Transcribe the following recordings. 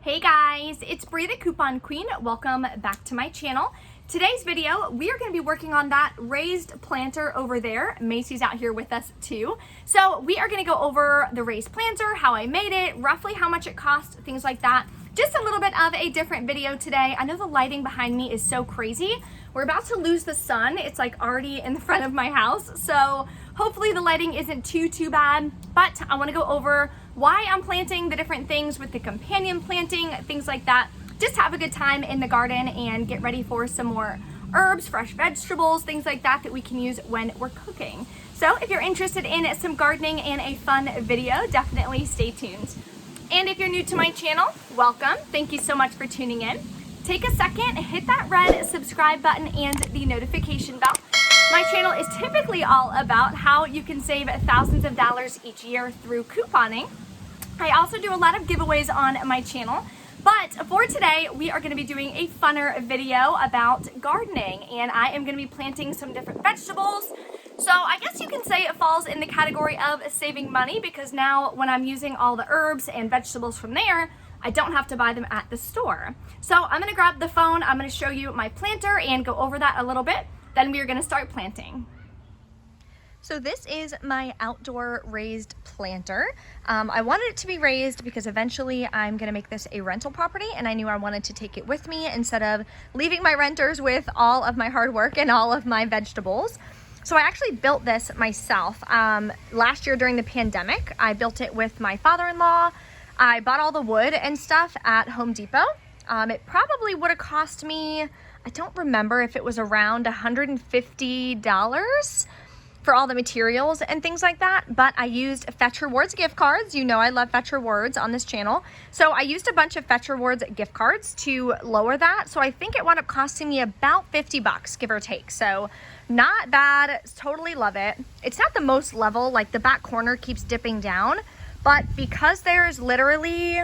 Hey guys, it's Bree the Coupon Queen. Welcome back to my channel. Today's video, we are going to be working on that raised planter over there. Macy's out here with us too. So we are going to go over the raised planter, how I made it, roughly how much it cost, things like that. Just a little bit of a different video today. I know the lighting behind me is so crazy. We're about to lose the sun. It's like already in the front of my house. So hopefully the lighting isn't too bad, but I want to go over why I'm planting the different things with the companion planting, things like that. Just have a good time in the garden and get ready for some more herbs, fresh vegetables, things like that that we can use when we're cooking. So if you're interested in some gardening and a fun video, definitely stay tuned. And if you're new to my channel, welcome. Thank you so much for tuning in. Take a second, hit that red subscribe button and the notification bell. My channel is typically all about how you can save thousands of dollars each year through couponing. I also do a lot of giveaways on my channel, but for today, we are going to be doing a funner video about gardening, and I am going to be planting some different vegetables. So I guess you can say it falls in the category of saving money, because now when I'm using all the herbs and vegetables from there, I don't have to buy them at the store. So I'm going to grab the phone, I'm going to show you my planter and go over that a little bit. Then we are going to start planting. So this is my outdoor raised planter. I wanted it to be raised because eventually I'm gonna make this a rental property, and I knew I wanted to take it with me instead of leaving my renters with all of my hard work and all of my vegetables. So I actually built this myself. Last year during the pandemic, I built it with my father-in-law. I bought all the wood and stuff at Home Depot. It probably would have cost me, I don't remember if it was around $150 for all the materials and things like that, but I used Fetch Rewards gift cards. You know I love Fetch Rewards on this channel. So I used a bunch of Fetch Rewards gift cards to lower that. So I think it wound up costing me about 50 bucks, give or take. So not bad, totally love it. It's not the most level, like the back corner keeps dipping down, but because there's literally,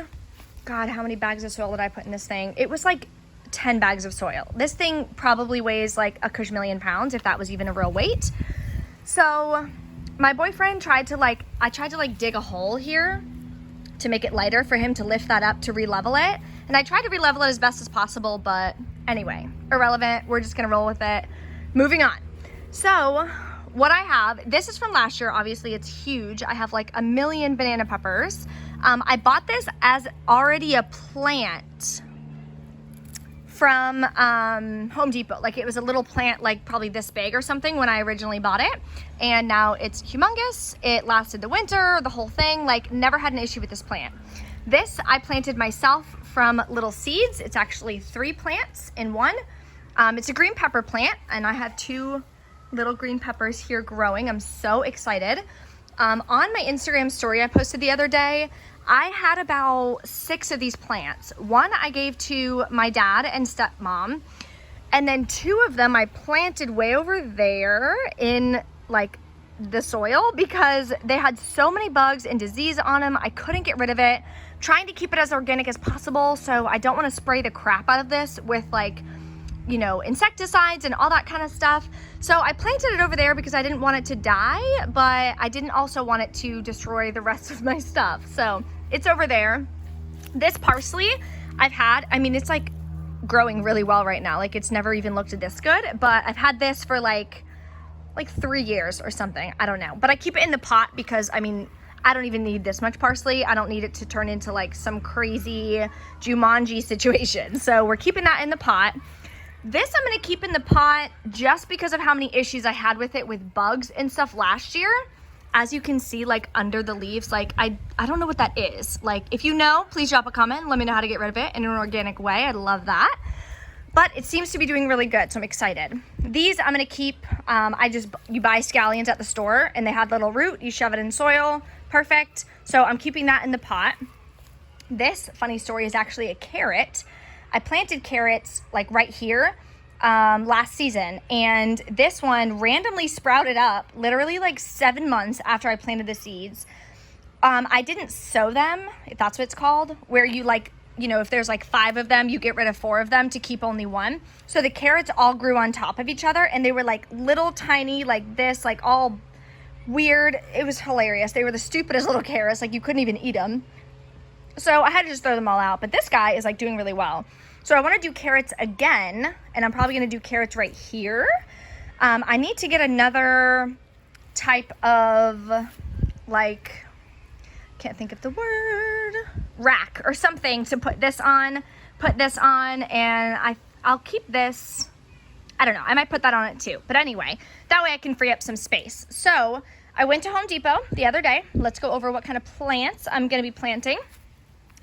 God, how many bags of soil did I put in this thing? It was like 10 bags of soil. This thing probably weighs like a kajillion pounds, if that was even a real weight. So my boyfriend tried to I tried to dig a hole here to make it lighter for him to lift that up to re-level it. And I tried to re-level it as best as possible, but anyway, irrelevant. We're just gonna roll with it. Moving on. So what I have, this is from last year. Obviously it's huge. I have like a million banana peppers. I bought this as already a plant from Home Depot. Like it was a little plant, like probably this big or something when I originally bought it. And now it's humongous. It lasted the winter, the whole thing, like never had an issue with this plant. This I planted myself from little seeds. It's actually 3 plants in one. It's a green pepper plant, and I have 2 little green peppers here growing. I'm so excited. On my Instagram story I posted the other day, I had about 6 of these plants. One I gave to my dad and stepmom, and then 2 of them I planted way over there in like the soil because they had so many bugs and disease on them. I couldn't get rid of it. Trying to keep it as organic as possible, so I don't want to spray the crap out of this with insecticides and all that kind of stuff. So I planted it over there because I didn't want it to die, but I didn't also want it to destroy the rest of my stuff. So it's over there. This parsley it's like growing really well right now. Like it's never even looked this good, but I've had this for like 3 years or something. I don't know, but I keep it in the pot because I don't even need this much parsley. I don't need it to turn into like some crazy Jumanji situation. So we're keeping that in the pot. This I'm going to keep in the pot just because of how many issues I had with it with bugs and stuff last year. As you can see, like under the leaves, like I don't know what that is. Like if you know, please drop a comment and let me know how to get rid of it in an organic way. I'd love that. But it seems to be doing really good, so I'm excited. These I'm going to keep. You buy scallions at the store and they have little root. You shove it in soil. Perfect. So I'm keeping that in the pot. This funny story is actually a carrot. I planted carrots like right here last season, and this one randomly sprouted up literally like 7 months after I planted the seeds. I didn't sow them, if that's what it's called, where you if there's like 5 of them, you get rid of 4 of them to keep only 1. So the carrots all grew on top of each other, and they were like little tiny like this, like all weird. It was hilarious. They were the stupidest little carrots, like you couldn't even eat them. So I had to just throw them all out, but this guy is like doing really well. So I want to do carrots again, and I'm probably going to do carrots right here. I need to get another type of, like, can't think of the word, rack or something to put this on, and I'll keep this, I don't know, I might put that on it too. But anyway, that way I can free up some space. So I went to Home Depot the other day. Let's go over what kind of plants I'm going to be planting.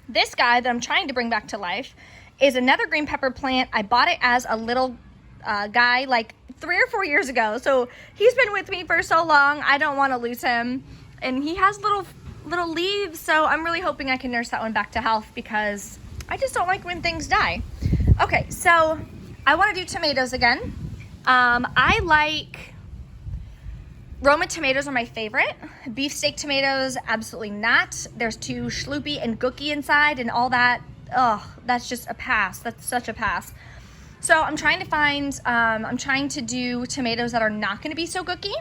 This guy that I'm trying to bring back to life is another green pepper plant. I bought it as a little guy like 3 or 4 years ago. So he's been with me for so long. I don't want to lose him. And he has little leaves. So I'm really hoping I can nurse that one back to health because I just don't like when things die. Okay, so I want to do tomatoes again. I like Roma tomatoes are my favorite. Beefsteak tomatoes, absolutely not. There's too schloopy and gooky inside and all that. Oh, that's just a pass. That's such a pass. So I'm trying to find, I'm trying to do tomatoes that are not going to be so gooky.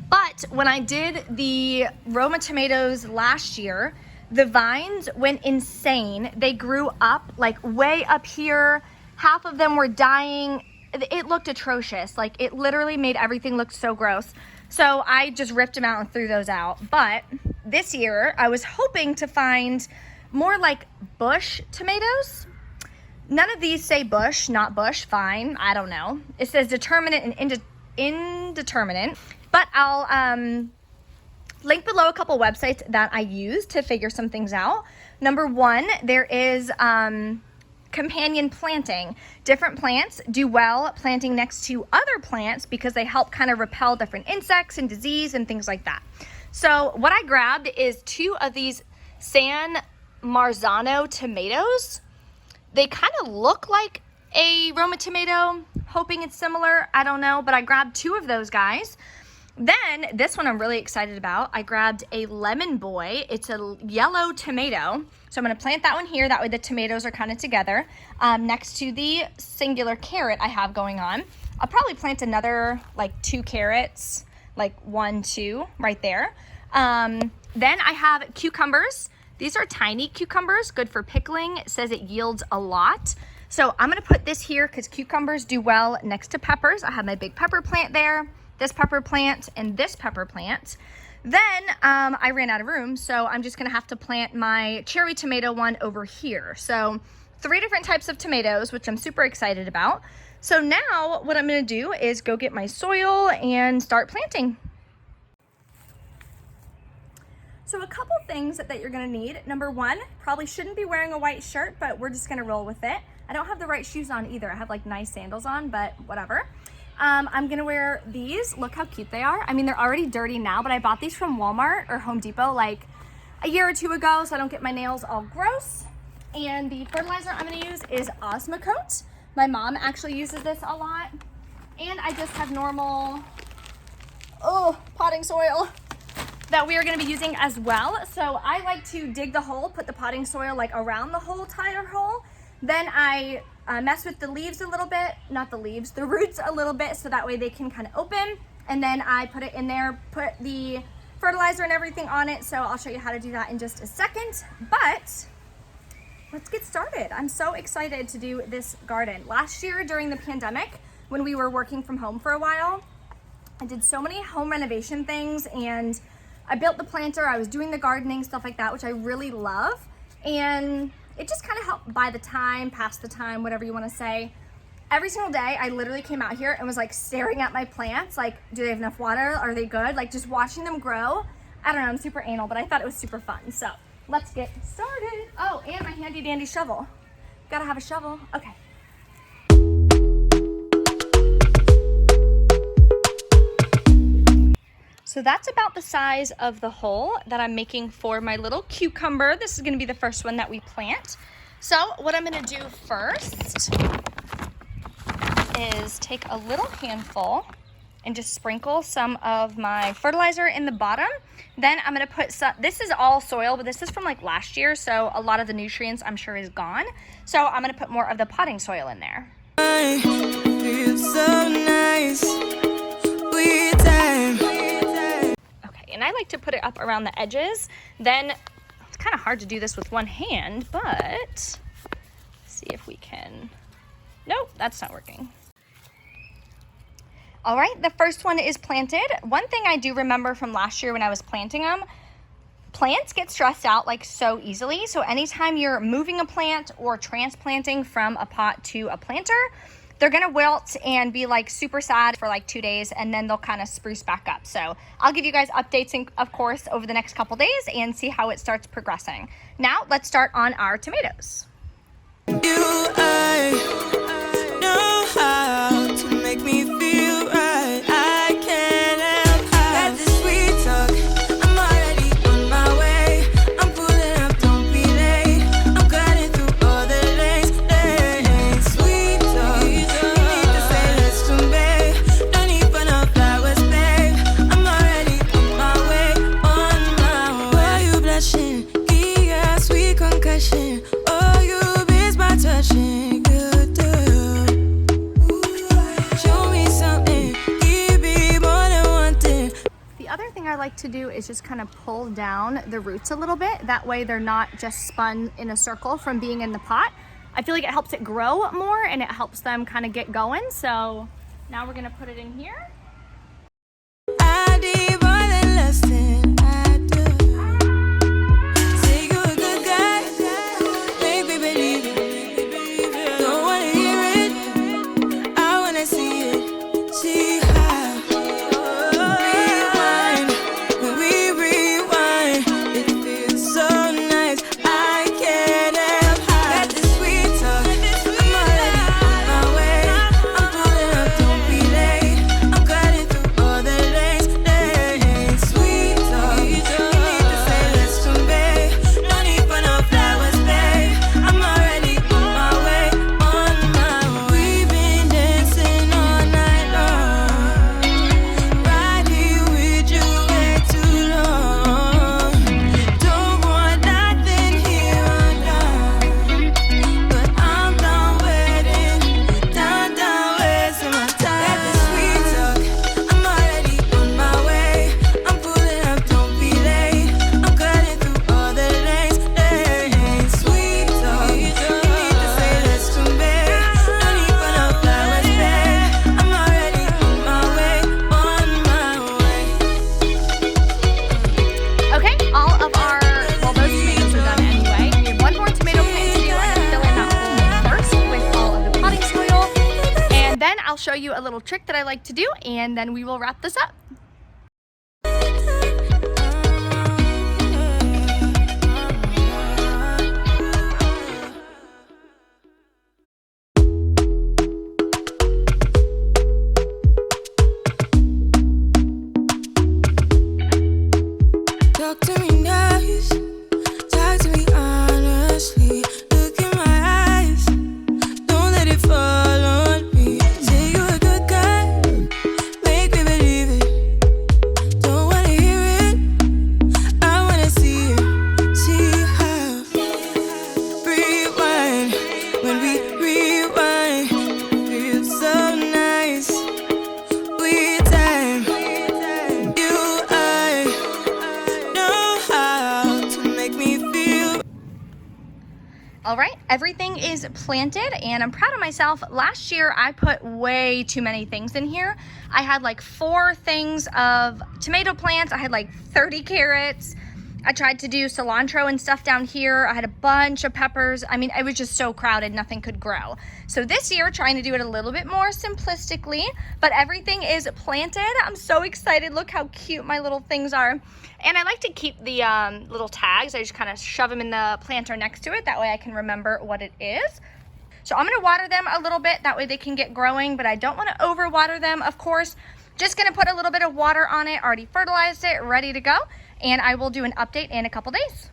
But when I did the Roma tomatoes last year, the vines went insane. They grew up like way up here. Half of them were dying. It looked atrocious. Like it literally made everything look so gross. So I just ripped them out and threw those out. But this year I was hoping to find more like bush tomatoes. None of these say bush, not bush, fine, I don't know. It says determinate and indeterminate. But I'll link below a couple websites that I use to figure some things out. Number one, there is companion planting. Different plants do well planting next to other plants because they help kind of repel different insects and disease and things like that. So what I grabbed is 2 of these San Marzano tomatoes. They kind of look like a Roma tomato, hoping it's similar, I don't know, but I grabbed 2 of those guys. Then this one I'm really excited about. I grabbed a Lemon Boy. It's a yellow tomato. So I'm going to plant that one here. That way the tomatoes are kind of together next to the singular carrot I have going on. I'll probably plant another like 2 carrots, like 1, 2 right there. Then I have cucumbers. These are tiny cucumbers, good for pickling. It says it yields a lot. So I'm going to put this here because cucumbers do well next to peppers. I have my big pepper plant there, this pepper plant, and this pepper plant. Then I ran out of room, so I'm just gonna have to plant my cherry tomato one over here. So 3 different types of tomatoes, which I'm super excited about. So now what I'm gonna do is go get my soil and start planting. So a couple things that you're gonna need. Number one, probably shouldn't be wearing a white shirt, but we're just gonna roll with it. I don't have the right shoes on either. I have like nice sandals on, but whatever. I'm gonna wear these. Look how cute they are. I mean, they're already dirty now, but I bought these from Walmart or Home Depot like a year or 2 ago, so I don't get my nails all gross. And the fertilizer I'm gonna use is Osmocote. My mom actually uses this a lot. And I just have normal, potting soil that we are gonna be using as well. So I like to dig the hole, put the potting soil like around the whole entire hole. Then I mess with the leaves a little bit, not the leaves, the roots a little bit, so that way they can kind of open. And then I put it in there, put the fertilizer and everything on it. So I'll show you how to do that in just a second. But let's get started. I'm so excited to do this garden. Last year during the pandemic, when we were working from home for a while, I did so many home renovation things and I built the planter, I was doing the gardening, stuff like that, which I really love. And it just kind of helped buy the time, pass the time, whatever you want to say. Every single day, I literally came out here and was like staring at my plants, like, do they have enough water? Are they good? Like just watching them grow. I don't know, I'm super anal, but I thought it was super fun. So let's get started. Oh, and my handy dandy shovel. Gotta have a shovel. Okay. So that's about the size of the hole that I'm making for my little cucumber. This is gonna be the first one that we plant. So what I'm gonna do first is take a little handful and just sprinkle some of my fertilizer in the bottom. Then I'm gonna put some, this is all soil, but this is from like last year, so a lot of the nutrients I'm sure is gone. So I'm gonna put more of the potting soil in there. Feels so nice. And I like to put it up around the edges, then kind of hard to do this with one hand, but let's see if we can. Nope, that's not working. All right, the first one is planted. One thing I do remember from last year when I was planting them, plants get stressed out like so easily. So anytime you're moving a plant or transplanting from a pot to a planter, they're gonna wilt and be like super sad for like 2 days, and then they'll kind of spruce back up. So I'll give you guys updates, of course, over the next couple days and see how it starts progressing. Now let's start on our tomatoes. I know how to make me feel right. I can't help how this sweet talk. I'm already on my way. I'm pulling up, don't be late. I'm cutting through all the lanes. Sweet talk. You need to say less to me. No need for no flowers, babe. I'm already on my way, on my way. Why you blushing? Yeah, sweet concussion. Oh, you miss my touching. Good show me something. Give me more than one thing. The other thing I like to do is just kind of pull down the roots a little bit. That way they're not just spun in a circle from being in the pot. I feel like it helps it grow more and it helps them kind of get going. So now we're gonna put it in here. I need more than less than I do. Say you a good guy, make me believe it. Don't wanna hear it, I wanna see it. See how rewind, when we rewind, it feels so nice. I can't help how got this sweet talk. I'm already on my way. I'm pulling up, don't be late. I'm cutting through all the lanes. Sweet talk. You need to say less to me. No need for no flowers, babe. I'm already on my way, on my way. We've been dancing all night long, right here with you way too long. Don't want nothing here or now, but I'm done waiting, done wasting my time. Got this sweet talk, I'm already on my way. I'm pulling up, don't be late. I'm cutting through all the lanes. Sweet talk, you need to say less to me. No need for no flowers, babe. I'm already on my way, on my way. Okay, all of our, well, those tomatoes are done anyway. We have one more tomato plant to do. I'm gonna fill in that hole first with all of the potting soil. And then I'll show you a little trick that I like to do, and then we will wrap this up. Talk to me nice, talk to me honestly. Look in my eyes, don't let it fall on me. Say you a good guy, make me believe it. Don't wanna hear it, I wanna see it. See how rewind, when we rewind, it feels so nice. We time, you I know how to make me feel. All right, everything is planted and I'm proud of myself. Last year, I put way too many things in here. I had like 4 things of tomato plants. I had like 30 carrots. I tried to do cilantro and stuff down here. I had a bunch of peppers. I mean, it was just so crowded, nothing could grow. So this year, trying to do it a little bit more simplistically, but everything is planted. I'm so excited. Look how cute my little things are. And I like to keep the little tags. I just kind of shove them in the planter next to it. That way I can remember what it is. So I'm gonna water them a little bit. That way they can get growing, but I don't wanna overwater them, of course. Just gonna put a little bit of water on it, already fertilized it, ready to go. And I will do an update in a couple days.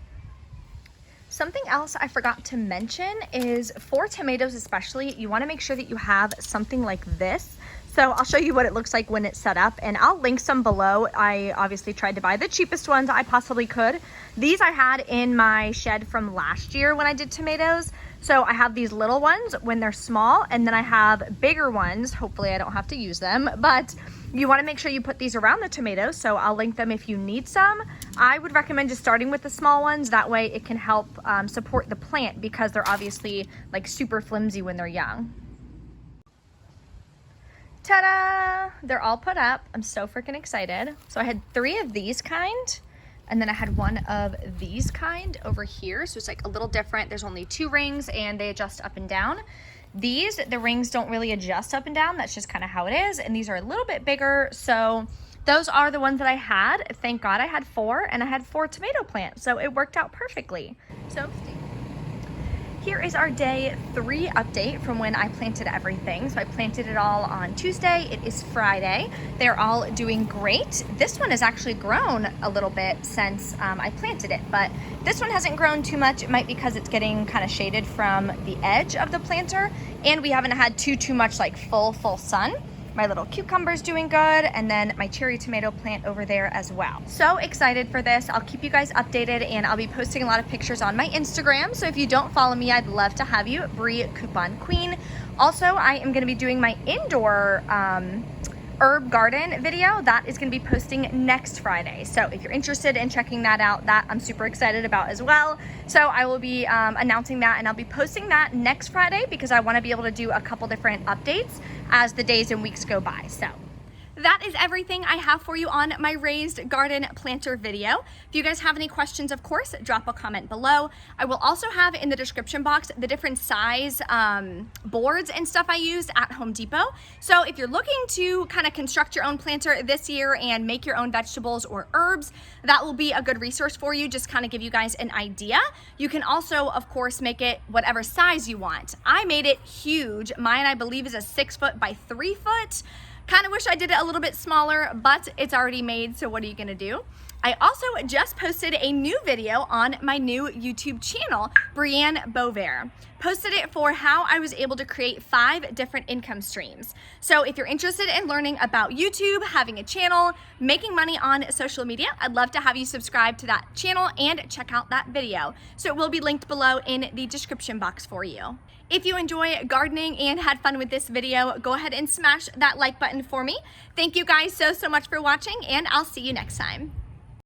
Something else I forgot to mention is for tomatoes especially, you wanna make sure that you have something like this. So I'll show you what it looks like when it's set up, and I'll link some below. I obviously tried to buy the cheapest ones I possibly could. These I had in my shed from last year when I did tomatoes. So I have these little ones when they're small, and then I have bigger ones. Hopefully I don't have to use them, but you want to make sure you put these around the tomatoes. So I'll link them if you need some. I would recommend just starting with the small ones. That way it can help support the plant, because they're obviously like super flimsy when they're young. Ta-da! They're all put up. I'm so freaking excited. So I had 3 of these kind, and then I had 1 of these kind over here. So it's like a little different. There's only 2 rings and they adjust up and down. These, the rings don't really adjust up and down. That's just kind of how it is. And these are a little bit bigger. So those are the ones that I had. Thank God I had 4, and I had 4 tomato plants. So it worked out perfectly. So here is our day 3 update from when I planted everything. So I planted it all on Tuesday. It is Friday. They're all doing great. This one has actually grown a little bit since I planted it, but this one hasn't grown too much. It might be because it's getting kind of shaded from the edge of the planter, and we haven't had too much like full sun. My little cucumber's doing good, and then my cherry tomato plant over there as well. So excited for this. I'll keep you guys updated, and I'll be posting a lot of pictures on my Instagram. So if you don't follow me, I'd love to have you. Bree Coupon Queen. Also, I am gonna be doing my indoor herb garden video. That is gonna be posting next Friday. So if you're interested in checking that out, that I'm super excited about as well. So I will be announcing that, and I'll be posting that next Friday, because I wanna be able to do a couple different updates as the days and weeks go by. So that is everything I have for you on my raised garden planter video. If you guys have any questions, of course, drop a comment below. I will also have in the description box the different size boards and stuff I used at Home Depot. So if you're looking to kind of construct your own planter this year and make your own vegetables or herbs, that will be a good resource for you, just kind of give you guys an idea. You can also, of course, make it whatever size you want. I made it huge. Mine, I believe, is a 6 foot by 3 foot. Kind of wish I did it a little bit smaller, but it's already made, so what are you gonna do? I also just posted a new video on my new YouTube channel, Brienne Bovair. Posted it for how I was able to create 5 different income streams. So if you're interested in learning about YouTube, having a channel, making money on social media, I'd love to have you subscribe to that channel and check out that video. So it will be linked below in the description box for you. If you enjoy gardening and had fun with this video, go ahead and smash that like button for me. Thank you guys so much for watching, and I'll see you next time.